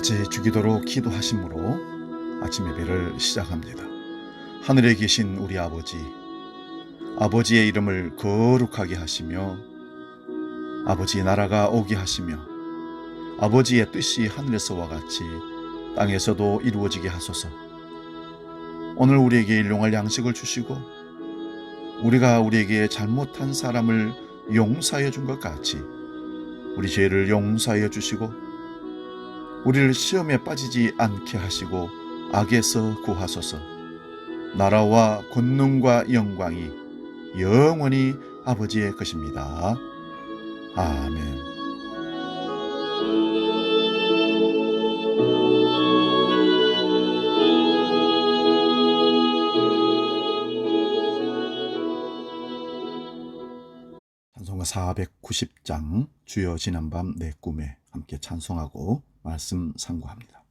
같이 주기도로 기도하심으로 아침 예배를 시작합니다. 하늘에 계신 우리 아버지, 아버지의 이름을 거룩하게 하시며 아버지의 나라가 오게 하시며 아버지의 뜻이 하늘에서와 같이 땅에서도 이루어지게 하소서. 오늘 우리에게 일용할 양식을 주시고 우리가 우리에게 잘못한 사람을 용서하여 준 것 같이 우리 죄를 용서하여 주시고 우리를 시험에 빠지지 않게 하시고 악에서 구하소서. 나라와 권능과 영광이 영원히 아버지의 것입니다. 아멘. 찬송가 490장 주여 지난밤 내 꿈에 함께 찬송하고 말씀 상고합니다.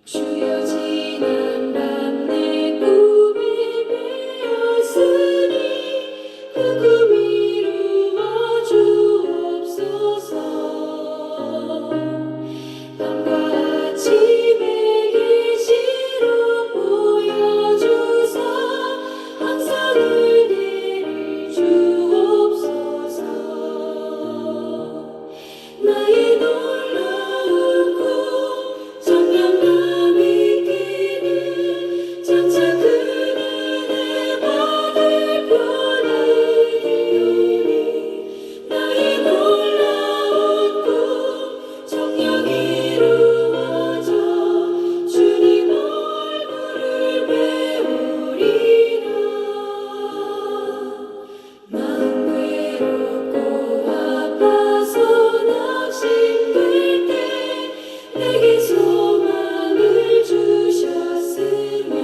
주여 지난밤 내 꿈에 배었으니 그 꿈 이루어 주옵소서. 밤과 아침의 계시로 보여주사 항상 은혜를 주옵소서. 나의 놀라운 꿈 정녕 남이 끼는 장차 그 은혜 받을 편이 되오니 나의 놀라운 꿈 정녕 이루어져 주님 얼굴을 배우리라. 마음 괴롭고 아파서 낙심될 때 내게 소망을 주셨으며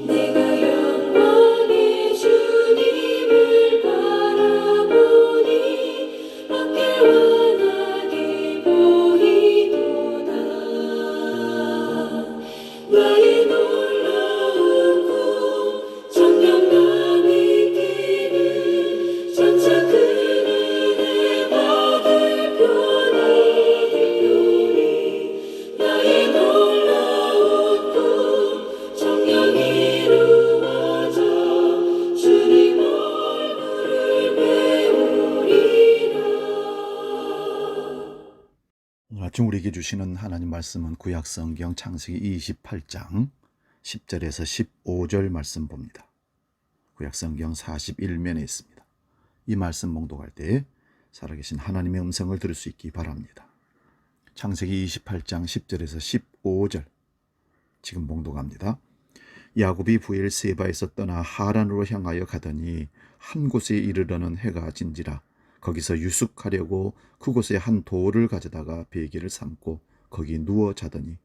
내가 영광의 주님을 바라보니 앞길 환하게 보이도다. 나의 놀라운 꿈 정녕 남이 끼는 장차 그 은혜 받을 편이 되오니 나의 놀라운 꿈 정녕 이루어져 주님 얼굴을 배우리라. 오늘 아침 우리에게 주시는 하나님 말씀은 구약성경 창세기 28장 10절에서 15절 말씀 봅니다. 구약성경 41면에 있습니다. 이 말씀 봉독할 때 살아계신 하나님의 음성을 들을 수 있기 바랍니다. 창세기 28장 10절에서 15절 지금 봉독합니다. 야곱이 부엘세바에서 떠나 하란으로 향하여 가더니 한 곳에 이르러는 해가 진지라. 거기서 유숙하려고 그곳에 한 돌을 가져다가 베개를 삼고 거기 누워 자더니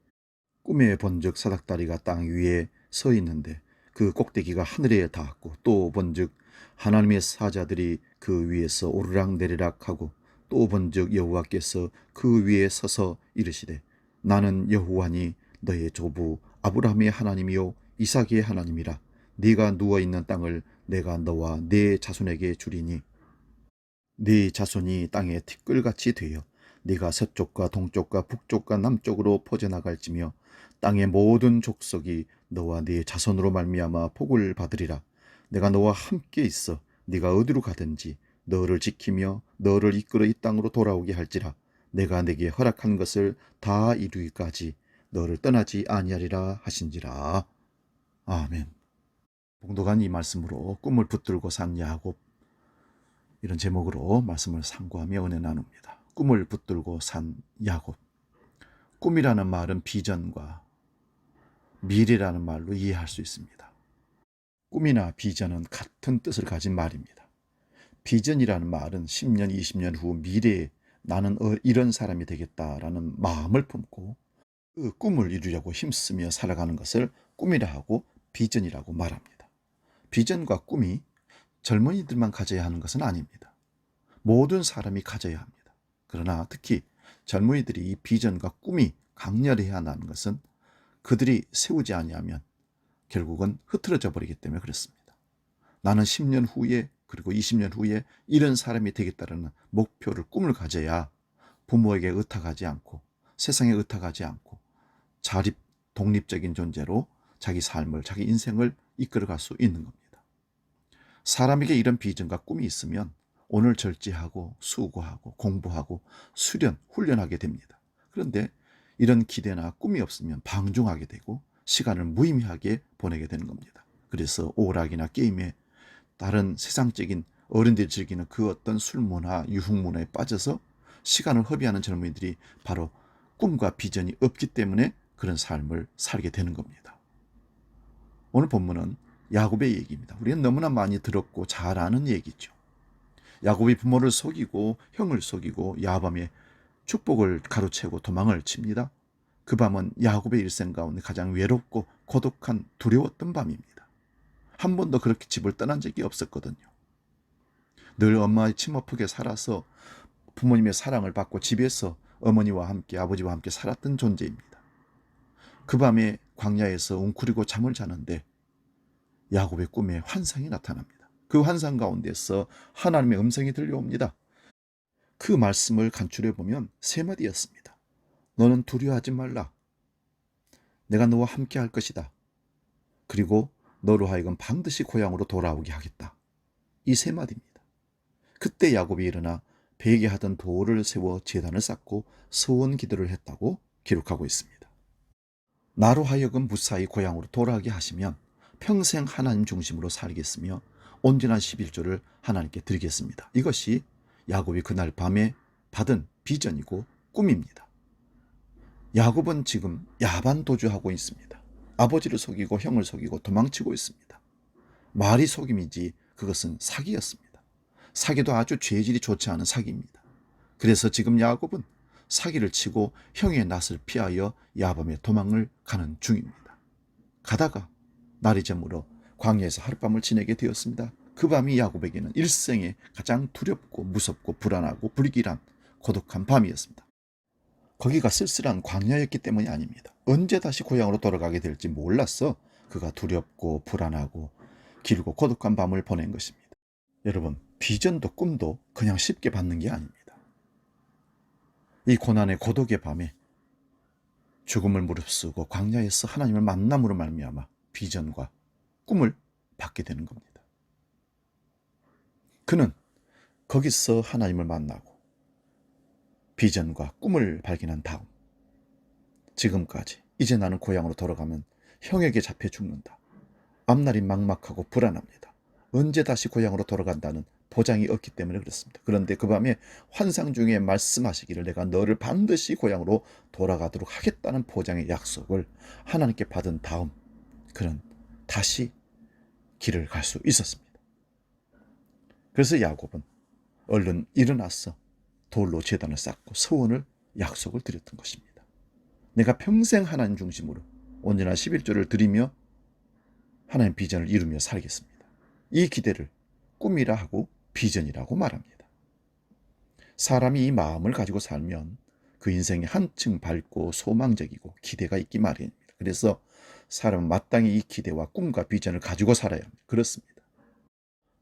꿈에 본즉 사닥다리가 땅 위에 서 있는데 그 꼭대기가 하늘에 닿았고 또 본즉 하나님의 사자들이 그 위에서 오르락내리락 하고 또 본즉 여호와께서 그 위에 서서 이르시되 나는 여호와니 너의 조부 아브라함의 하나님이요 이삭의 하나님이라. 네가 누워있는 땅을 내가 너와 네 자손에게 주리니 네 자손이 땅에 티끌같이 되어 네가 서쪽과 동쪽과 북쪽과 남쪽으로 퍼져나갈지며 땅의 모든 족속이 너와 네 자손으로 말미암아 복을 받으리라. 내가 너와 함께 있어 네가 어디로 가든지 너를 지키며 너를 이끌어 이 땅으로 돌아오게 할지라. 내가 네게 허락한 것을 다 이루기까지 너를 떠나지 아니하리라 하신지라. 아멘. 봉독한 이 말씀으로 꿈을 붙들고 산 야곱, 이런 제목으로 말씀을 상고하며 은혜 나눕니다. 꿈을 붙들고 산 야곱. 꿈이라는 말은 비전과 미래라는 말로 이해할 수 있습니다. 꿈이나 비전은 같은 뜻을 가진 말입니다. 비전이라는 말은 10년, 20년 후 미래에 나는 이런 사람이 되겠다라는 마음을 품고 그 꿈을 이루려고 힘쓰며 살아가는 것을 꿈이라 하고 비전이라고 말합니다. 비전과 꿈이 젊은이들만 가져야 하는 것은 아닙니다. 모든 사람이 가져야 합니다. 그러나 특히 젊은이들이 이 비전과 꿈이 강렬해야 한다는 것은 그들이 세우지 아니하면 결국은 흐트러져 버리기 때문에 그렇습니다. 나는 10년 후에 그리고 20년 후에 이런 사람이 되겠다는 목표를, 꿈을 가져야 부모에게 의탁하지 않고 세상에 의탁하지 않고 자립, 독립적인 존재로 자기 삶을, 자기 인생을 이끌어갈 수 있는 겁니다. 사람에게 이런 비전과 꿈이 있으면 오늘 절제하고 수고하고 공부하고 수련, 훈련하게 됩니다. 그런데 이런 기대나 꿈이 없으면 방종하게 되고 시간을 무의미하게 보내게 되는 겁니다. 그래서 오락이나 게임에, 다른 세상적인 어른들이 즐기는 그 어떤 술문화, 유흥문화에 빠져서 시간을 허비하는 젊은이들이 바로 꿈과 비전이 없기 때문에 그런 삶을 살게 되는 겁니다. 오늘 본문은 야곱의 얘기입니다. 우리는 너무나 많이 들었고 잘 아는 얘기죠. 야곱이 부모를 속이고 형을 속이고 야밤에 축복을 가로채고 도망을 칩니다. 그 밤은 야곱의 일생 가운데 가장 외롭고 고독한, 두려웠던 밤입니다. 한 번도 그렇게 집을 떠난 적이 없었거든요. 늘 엄마의 침어폭에 살아서 부모님의 사랑을 받고 집에서 어머니와 함께, 아버지와 함께 살았던 존재입니다. 그 밤에 광야에서 웅크리고 잠을 자는데 야곱의 꿈에 환상이 나타납니다. 그 환상 가운데서 하나님의 음성이 들려옵니다. 그 말씀을 간추려 보면 세 마디였습니다. 너는 두려워하지 말라. 내가 너와 함께 할 것이다. 그리고 너로 하여금 반드시 고향으로 돌아오게 하겠다. 이 세 마디입니다. 그때 야곱이 일어나 베게 하던 돌을 세워 제단을 쌓고 서원 기도를 했다고 기록하고 있습니다. 나로 하여금 무사히 고향으로 돌아가게 하시면 평생 하나님 중심으로 살겠으며 온전한 11조를 하나님께 드리겠습니다. 이것이 야곱이 그날 밤에 받은 비전이고 꿈입니다. 야곱은 지금 야반도주하고 있습니다. 아버지를 속이고 형을 속이고 도망치고 있습니다. 말이 속임이지 그것은 사기였습니다. 사기도 아주 죄질이 좋지 않은 사기입니다. 그래서 지금 야곱은 사기를 치고 형의 낯을 피하여 야밤에 도망을 가는 중입니다. 가다가 날이 저물어 광야에서 하룻밤을 지내게 되었습니다. 그 밤이 야곱에게는 일생에 가장 두렵고 무섭고 불안하고 불길한 고독한 밤이었습니다. 거기가 쓸쓸한 광야였기 때문이 아닙니다. 언제 다시 고향으로 돌아가게 될지 몰라서 그가 두렵고 불안하고 길고 고독한 밤을 보낸 것입니다. 여러분, 비전도 꿈도 그냥 쉽게 받는 게 아닙니다. 이 고난의 고독의 밤에 죽음을 무릅쓰고 광야에서 하나님을 만남으로 말미암아 비전과 꿈을 받게 되는 겁니다. 그는 거기서 하나님을 만나고 비전과 꿈을 발견한 다음 지금까지 이제 나는 고향으로 돌아가면 형에게 잡혀 죽는다. 앞날이 막막하고 불안합니다. 언제 다시 고향으로 돌아간다는 보장이 없기 때문에 그렇습니다. 그런데 그 밤에 환상 중에 말씀하시기를 내가 너를 반드시 고향으로 돌아가도록 하겠다는 보장의 약속을 하나님께 받은 다음 그는 다시 길을 갈 수 있었습니다. 그래서 야곱은 얼른 일어나서 돌로 제단을 쌓고 서원을 약속을 드렸던 것입니다. 내가 평생 하나님 중심으로 온전한 11조를 드리며 하나님 비전을 이루며 살겠습니다. 이 기대를 꿈이라 하고 비전이라고 말합니다. 사람이 이 마음을 가지고 살면 그 인생이 한층 밝고 소망적이고 기대가 있기 마련입니다. 그래서 사람은 마땅히 이 기대와 꿈과 비전을 가지고 살아야 합니다. 그렇습니다.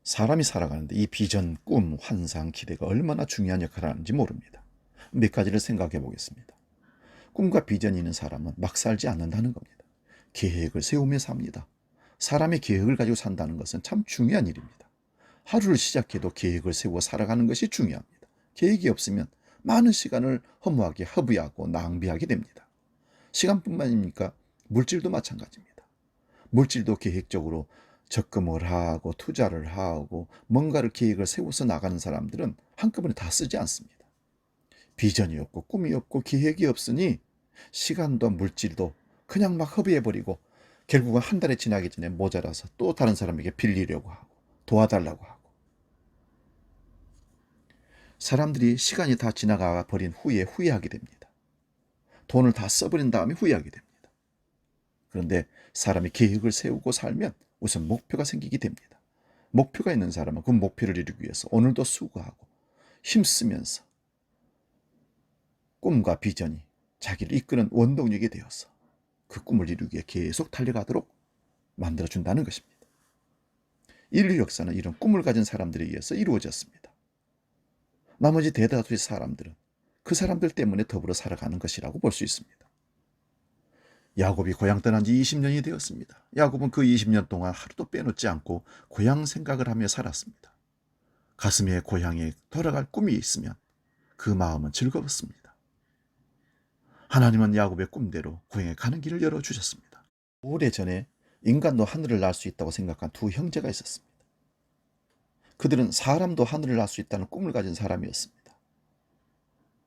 사람이 살아가는데 이 비전, 꿈, 환상, 기대가 얼마나 중요한 역할을 하는지 모릅니다. 몇 가지를 생각해 보겠습니다. 꿈과 비전이 있는 사람은 막 살지 않는다는 겁니다. 계획을 세우며 삽니다. 사람의 계획을 가지고 산다는 것은 참 중요한 일입니다. 하루를 시작해도 계획을 세워 살아가는 것이 중요합니다. 계획이 없으면 많은 시간을 허무하게 허비하고 낭비하게 됩니다. 시간뿐만입니까? 물질도 마찬가지입니다. 물질도 계획적으로 적금을 하고 투자를 하고 뭔가를 계획을 세워서 나가는 사람들은 한꺼번에 다 쓰지 않습니다. 비전이 없고 꿈이 없고 계획이 없으니 시간도 물질도 그냥 막 허비해버리고 결국은 한 달이 지나기 전에 모자라서 또 다른 사람에게 빌리려고 하고 도와달라고 하고 사람들이 시간이 다 지나가 버린 후에 후회하게 됩니다. 돈을 다 써버린 다음에 후회하게 됩니다. 그런데 사람이 계획을 세우고 살면 우선 목표가 생기게 됩니다. 목표가 있는 사람은 그 목표를 이루기 위해서 오늘도 수고하고 힘쓰면서 꿈과 비전이 자기를 이끄는 원동력이 되어서 그 꿈을 이루기에 계속 달려가도록 만들어준다는 것입니다. 인류 역사는 이런 꿈을 가진 사람들에 의해서 이루어졌습니다. 나머지 대다수의 사람들은 그 사람들 때문에 더불어 살아가는 것이라고 볼 수 있습니다. 야곱이 고향 떠난 지 20년이 되었습니다. 야곱은 그 20년 동안 하루도 빼놓지 않고 고향 생각을 하며 살았습니다. 가슴에 고향에 돌아갈 꿈이 있으면 그 마음은 즐거웠습니다. 하나님은 야곱의 꿈대로 고향에 가는 길을 열어주셨습니다. 오래전에 인간도 하늘을 날 수 있다고 생각한 두 형제가 있었습니다. 그들은 사람도 하늘을 날 수 있다는 꿈을 가진 사람이었습니다.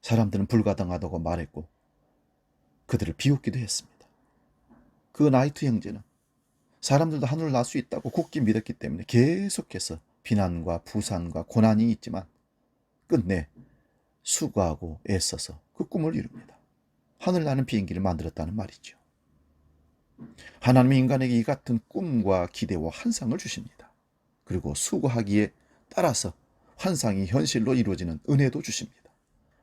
사람들은 불가능하다고 말했고 그들을 비웃기도 했습니다. 그 나이트 형제는 사람들도 하늘을 날 수 있다고 굳게 믿었기 때문에 계속해서 비난과 부산과 고난이 있지만 끝내 수고하고 애써서 그 꿈을 이룹니다. 하늘 나는 비행기를 만들었다는 말이죠. 하나님이 인간에게 이 같은 꿈과 기대와 환상을 주십니다. 그리고 수고하기에 따라서 환상이 현실로 이루어지는 은혜도 주십니다.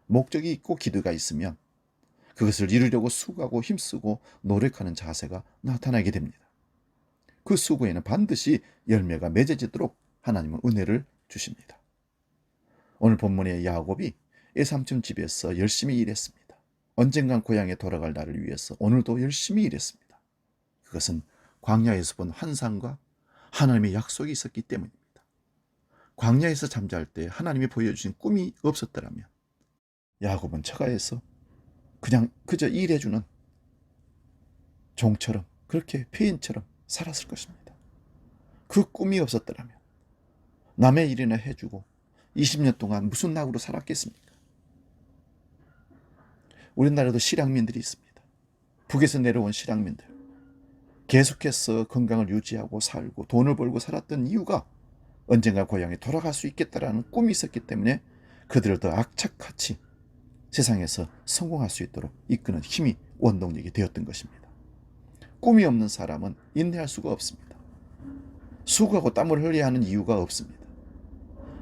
목적이 있고 기도가 있으면 그것을 이루려고 수고하고 힘쓰고 노력하는 자세가 나타나게 됩니다. 그 수고에는 반드시 열매가 맺어지도록 하나님은 은혜를 주십니다. 오늘 본문의 야곱이 외삼촌 집에서 열심히 일했습니다. 언젠간 고향에 돌아갈 날을 위해서 오늘도 열심히 일했습니다. 그것은 광야에서 본 환상과 하나님의 약속이 있었기 때문입니다. 광야에서 잠잘 때 하나님이 보여주신 꿈이 없었더라면 야곱은 처가에서 그저 일해주는 종처럼 그렇게 폐인처럼 살았을 것입니다. 그 꿈이 없었더라면 남의 일이나 해주고 20년 동안 무슨 낙으로 살았겠습니까? 우리나라도 실향민들이 있습니다. 북에서 내려온 실향민들. 계속해서 건강을 유지하고 살고 돈을 벌고 살았던 이유가 언젠가 고향에 돌아갈 수 있겠다라는 꿈이 있었기 때문에 그들을 더 악착같이 세상에서 성공할 수 있도록 이끄는 힘이 원동력이 되었던 것입니다. 꿈이 없는 사람은 인내할 수가 없습니다. 수고하고 땀을 흘려야 하는 이유가 없습니다.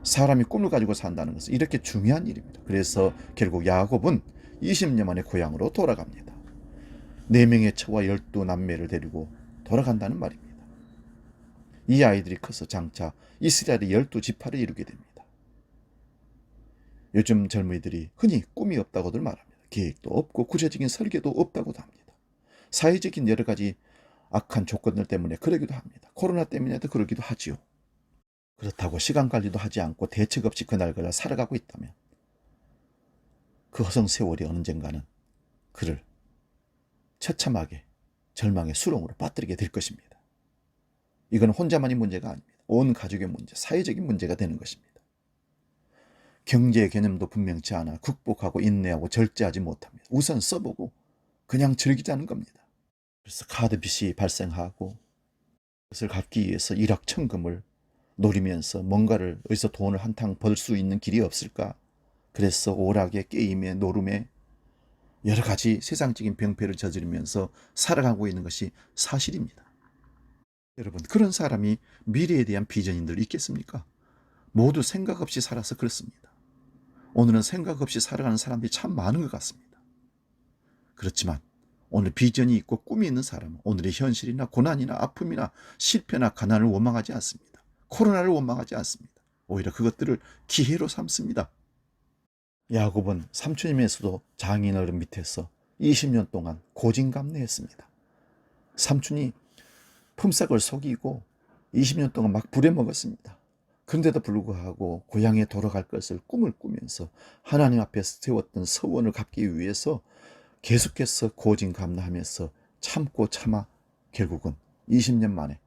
사람이 꿈을 가지고 산다는 것은 이렇게 중요한 일입니다. 그래서 결국 야곱은 20년 만에 고향으로 돌아갑니다. 4명의 처와 12남매를 데리고 돌아간다는 말입니다. 이 아이들이 커서 장차 이스라엘의 12지파를 이루게 됩니다. 요즘 젊은이들이 흔히 꿈이 없다고들 말합니다. 계획도 없고 구체적인 설계도 없다고도 합니다. 사회적인 여러 가지 악한 조건들 때문에 그러기도 합니다. 코로나 때문에도 그러기도 하지요. 그렇다고 시간 관리도 하지 않고 대책 없이 그날그날 살아가고 있다면 그 허송세월이 언젠가는 그를 처참하게 절망의 수렁으로 빠뜨리게 될 것입니다. 이건 혼자만의 문제가 아닙니다. 온 가족의 문제, 사회적인 문제가 되는 것입니다. 경제의 개념도 분명치 않아 극복하고 인내하고 절제하지 못합니다. 우선 써보고 그냥 즐기자는 겁니다. 그래서 카드빚이 발생하고 그것을 갚기 위해서 일확천금을 노리면서 뭔가를 어디서 돈을 한탕 벌 수 있는 길이 없을까? 그래서 오락에 게임에 노름에 여러 가지 세상적인 병폐를 저지르면서 살아가고 있는 것이 사실입니다. 여러분, 그런 사람이 미래에 대한 비전인들 있겠습니까? 모두 생각 없이 살아서 그렇습니다. 오늘은 생각 없이 살아가는 사람들이 참 많은 것 같습니다. 그렇지만 오늘 비전이 있고 꿈이 있는 사람은 오늘의 현실이나 고난이나 아픔이나 실패나 가난을 원망하지 않습니다. 코로나를 원망하지 않습니다. 오히려 그것들을 기회로 삼습니다. 야곱은 삼촌임에서도 장인어른 밑에서 20년 동안 고진감래했습니다. 삼촌이 품삯을 속이고 20년 동안 막 부려먹었습니다. 그런데도 불구하고 고향에 돌아갈 것을 꿈을 꾸면서 하나님 앞에 세웠던 서원을 갚기 위해서 계속해서 고진감래하면서 참고 참아 결국은 20년 만에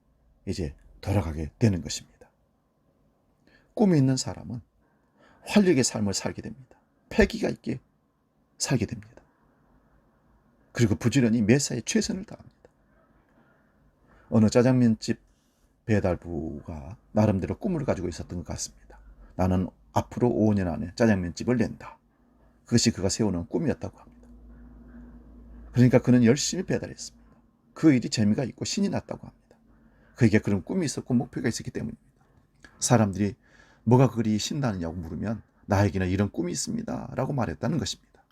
이제 돌아가게 되는 것입니다. 꿈이 있는 사람은 활력의 삶을 살게 됩니다. 패기가 있게 살게 됩니다. 그리고 부지런히 매사에 최선을 다합니다. 어느 짜장면집 배달부가 나름대로 꿈을 가지고 있었던 것 같습니다. 나는 앞으로 5년 안에 짜장면집을 낸다. 그것이 그가 세우는 꿈이었다고 합니다. 그러니까 그는 열심히 배달했습니다. 그 일이 재미가 있고 신이 났다고 합니다. 그에게 그런 꿈이 있었고 목표가 있었기 때문입니다. 사람들이 뭐가 그리 신나느냐고 물으면 나에게는 이런 꿈이 있습니다 라고 말했다는 것입니다.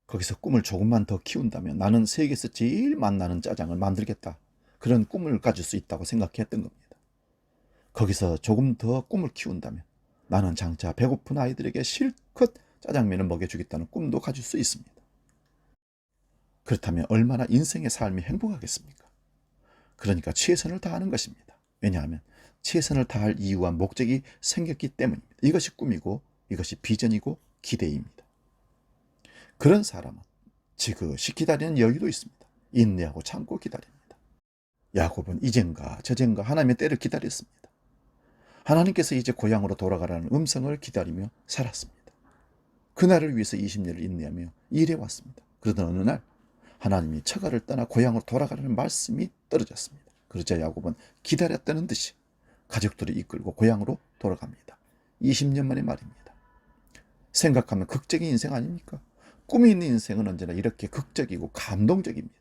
거기서 꿈을 조금만 더 키운다면 나는 세계에서 제일 맛나는 짜장을 만들겠다. 그런 꿈을 가질 수 있다고 생각했던 겁니다. 거기서 조금 더 꿈을 키운다면 나는 장차 배고픈 아이들에게 실컷 짜장면을 먹여주겠다는 꿈도 가질 수 있습니다. 그렇다면 얼마나 인생의 삶이 행복하겠습니까? 그러니까 최선을 다하는 것입니다. 왜냐하면 최선을 다할 이유와 목적이 생겼기 때문입니다. 이것이 꿈이고 이것이 비전이고 기대입니다. 그런 사람은 지그시 기다리는 여유도 있습니다. 인내하고 참고 기다립니다. 야곱은 이젠가 저젠가 하나님의 때를 기다렸습니다. 하나님께서 이제 고향으로 돌아가라는 음성을 기다리며 살았습니다. 그날을 위해서 20년을 인내하며 일해왔습니다. 그러던 어느 날 하나님이 처가를 떠나 고향으로 돌아가라는 말씀이 떨어졌습니다. 그러자 야곱은 기다렸다는 듯이 가족들을 이끌고 고향으로 돌아갑니다. 20년 만의 말입니다. 생각하면 극적인 인생 아닙니까? 꿈이 있는 인생은 언제나 이렇게 극적이고 감동적입니다.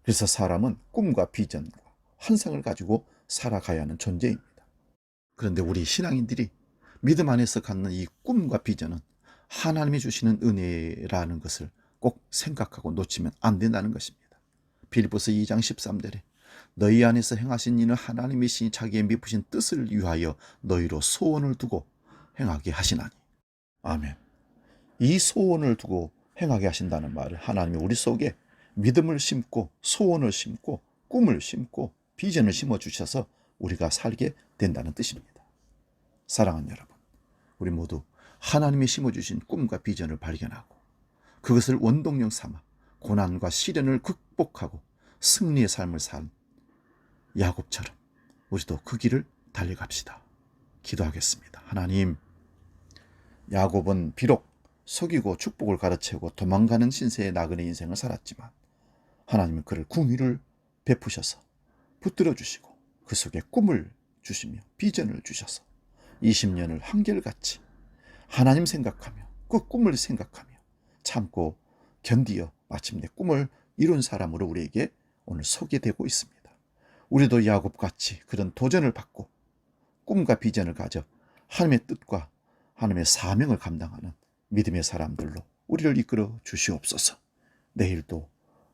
그래서 사람은 꿈과 비전과 환상을 가지고 살아가야 하는 존재입니다. 그런데 우리 신앙인들이 믿음 안에서 갖는 이 꿈과 비전은 하나님이 주시는 은혜라는 것을 꼭 생각하고 놓치면 안 된다는 것입니다. 빌립보서 2장 13절에 너희 안에서 행하신 이는 하나님이시니 자기의 미쁘신 뜻을 위하여 너희로 소원을 두고 행하게 하시나니. 아멘. 이 소원을 두고 행하게 하신다는 말을 하나님이 우리 속에 믿음을 심고 소원을 심고 꿈을 심고 비전을 심어주셔서 우리가 살게 된다는 뜻입니다. 사랑하는 여러분, 우리 모두 하나님이 심어주신 꿈과 비전을 발견하고 그것을 원동력 삼아 고난과 시련을 극복하고 승리의 삶을 산 야곱처럼 우리도 그 길을 달려갑시다. 기도하겠습니다. 하나님, 야곱은 비록 속이고 축복을 가로채고 도망가는 신세의 나그네 인생을 살았지만 하나님은 그를 궁의를 베푸셔서 붙들어 주시고 그 속에 꿈을 주시며 비전을 주셔서 20년을 한결같이 하나님 생각하며 그 꿈을 생각하며 참고 견디어 마침내 꿈을 이룬 사람으로 우리에게 오늘 소개되고 있습니다. 우리도 야곱같이 그런 도전을 받고 꿈과 비전을 가져 하나님의 뜻과 하나님의 사명을 감당하는 믿음의 사람들로 우리를 이끌어 주시옵소서. 내일도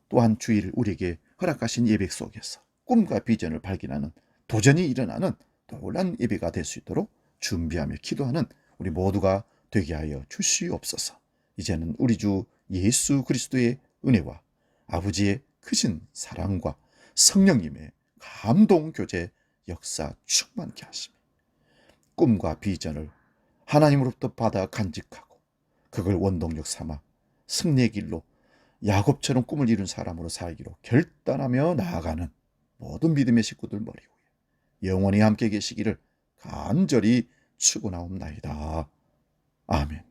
또한 주일 우리에게 허락하신 예배 속에서 꿈과 비전을 발견하는 도전이 일어나는 놀라운 예배가 될 수 있도록 준비하며 기도하는 우리 모두가 되게 하여 주시옵소서. 이제는 우리 주 예수 그리스도의 은혜와 아버지의 크신 사랑과 성령님의 감동 교제 역사 충만케 하시며 꿈과 비전을 하나님으로부터 받아 간직하고 그걸 원동력 삼아 승리의 길로 야곱처럼 꿈을 이룬 사람으로 살기로 결단하며 나아가는 모든 믿음의 식구들 머리 위에 영원히 함께 계시기를 간절히 축원하옵나이다. 아멘.